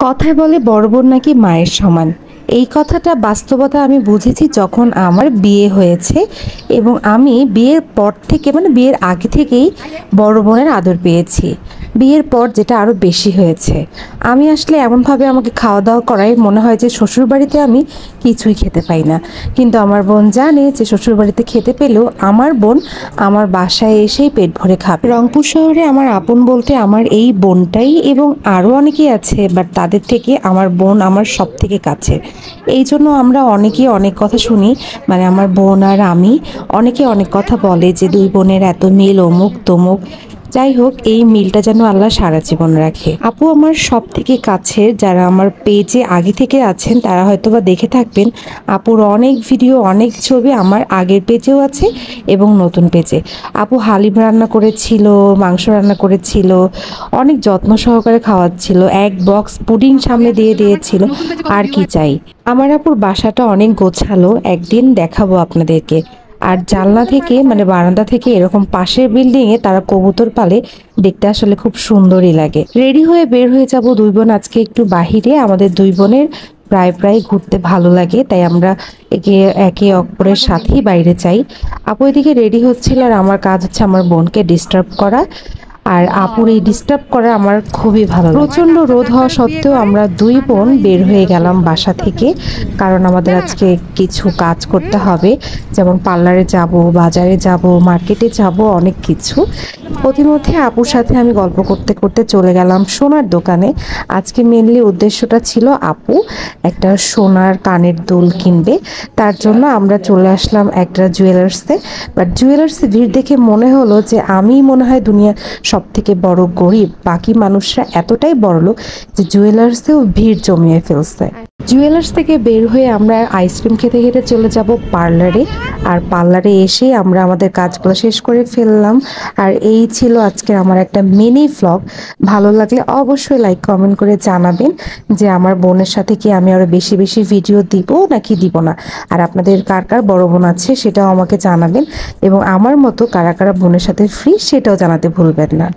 কথায় বলে বড় বোন নাকি মায়ের সমান। এই কথাটা বাস্তবতা আমি বুঝেছি যখন আমার বিয়ে হয়েছে এবং আমি বিয়ের পর থেকে বিয়ের আগে থেকেই বড় বোনের আদর পেয়েছি। বিয়ের পর যেটা আরও বেশি হয়েছে। আমি আসলে এমনভাবে আমাকে খাওয়া দাওয়া করায় মনে হয় যে শ্বশুরবাড়িতে আমি কিছুই খেতে পাই না, কিন্তু আমার বোন জানে যে শ্বশুরবাড়িতে খেতে পেলেও আমার বোন আমার বাসায় এসেই পেট ভরে খাবে। রংপুর শহরে আমার আপন বলতে আমার এই বোনটাই এবং আরও অনেকেই আছে, বাট তাদের থেকে আমার বোন আমার সব থেকে কাছে। এই জন্য আমরা অনেকেই অনেক কথা শুনি, আমার বোন আর আমি অনেকে অনেক কথা বলে যে দুই বোনের এত মিল, অমুক তমুক। যাই হোক, এই মিলটা যেন আল্লাহ সারা জীবন রাখে। আপু আমার সব থেকে কাছের, যারা আমার পেজে আগে থেকে আছেন তারা হয়তো বা দেখে থাকবেন। আপুর অনেক ভিডিও, অনেক ছবি আমার আগের পেজেও আছে এবং নতুন পেজে। আপু হালিম রান্না করেছিল, মাংস রান্না করেছিল, অনেক যত্ন সহকারে খাওয়াচ্ছিল, এক বক্স পুডিং সামনে দিয়ে দিয়েছিল। আর কি চাই। আমার আপুর বাসাটা অনেক গোছালো, একদিন দেখাবো আপনাদেরকে। আর জানলা থেকে বারান্দা থেকে এরকম পাশের বিল্ডিং এ তারা কবুতর পালে, দেখতে আসলে খুব সুন্দরই লাগে। রেডি হয়ে বের হয়ে যাব দুই বোন আজকে একটু বাহিরে। আমাদের দুই বোনের প্রায় প্রায় ঘুরতে ভালো লাগে, তাই আমরা একে অপরের সাথেই বাইরে যাই। আপু এদিকে রেডি হচ্ছিল আর আমার কাজ হচ্ছে আমার বোনকে ডিস্টার্ব করা। আর আপুর এই ডিস্টার্ব করা আমার খুবই ভালো লাগে। প্রচন্ড রোদ হওয়া সত্ত্বেও আমরা দুই বোন বের হয়ে গেলাম বাসা থেকে, কারণ আমাদের আজকে কিছু কাজ করতে হবে, যেমন পার্লারে যাব, বাজারে যাব, মার্কেটে যাব, অনেক কিছু। প্রতিমধ্যে আপুর সাথে আমি গল্প করতে করতে চলে গেলাম সোনার দোকানে। আজকে মেনলি উদ্দেশ্যটা ছিল আপু একটা সোনার কানের দুল কিনবে, তার জন্য আমরা চলে আসলাম একটা জুয়েলার্সে। বাট জুয়েলার্সে ভিড় দেখে মনে হলো যে আমি মনে হয় দুনিয়া সব থেকে বড় গরিব, বাকি মানুষরা এতটাই বড়লোক যে জুয়েলার্সেও ভিড় জমিয়ে ফেলছে। জুয়েলার্স থেকে বের হয়ে আমরা আইসক্রিম খেতে খেতে চলে যাব পার্লারে। আর পার্লারে এসে আমরা আমাদের কাজগুলো শেষ করে ফেললাম। আর এই ছিল আজকের আমার একটা মিনি ভ্লগ। ভালো লাগলে অবশ্যই লাইক কমেন্ট করে জানাবেন যে আমার বোনের সাথে কি আমি আরো বেশি বেশি ভিডিও দিব নাকি দিব না। আর আপনাদের কার কার বড় বোন আছে সেটাও আমাকে জানাবেন, এবং আমার মতো কারা কারা বোনের সাথে ফ্রি সেটাও জানাতে ভুলবেন না।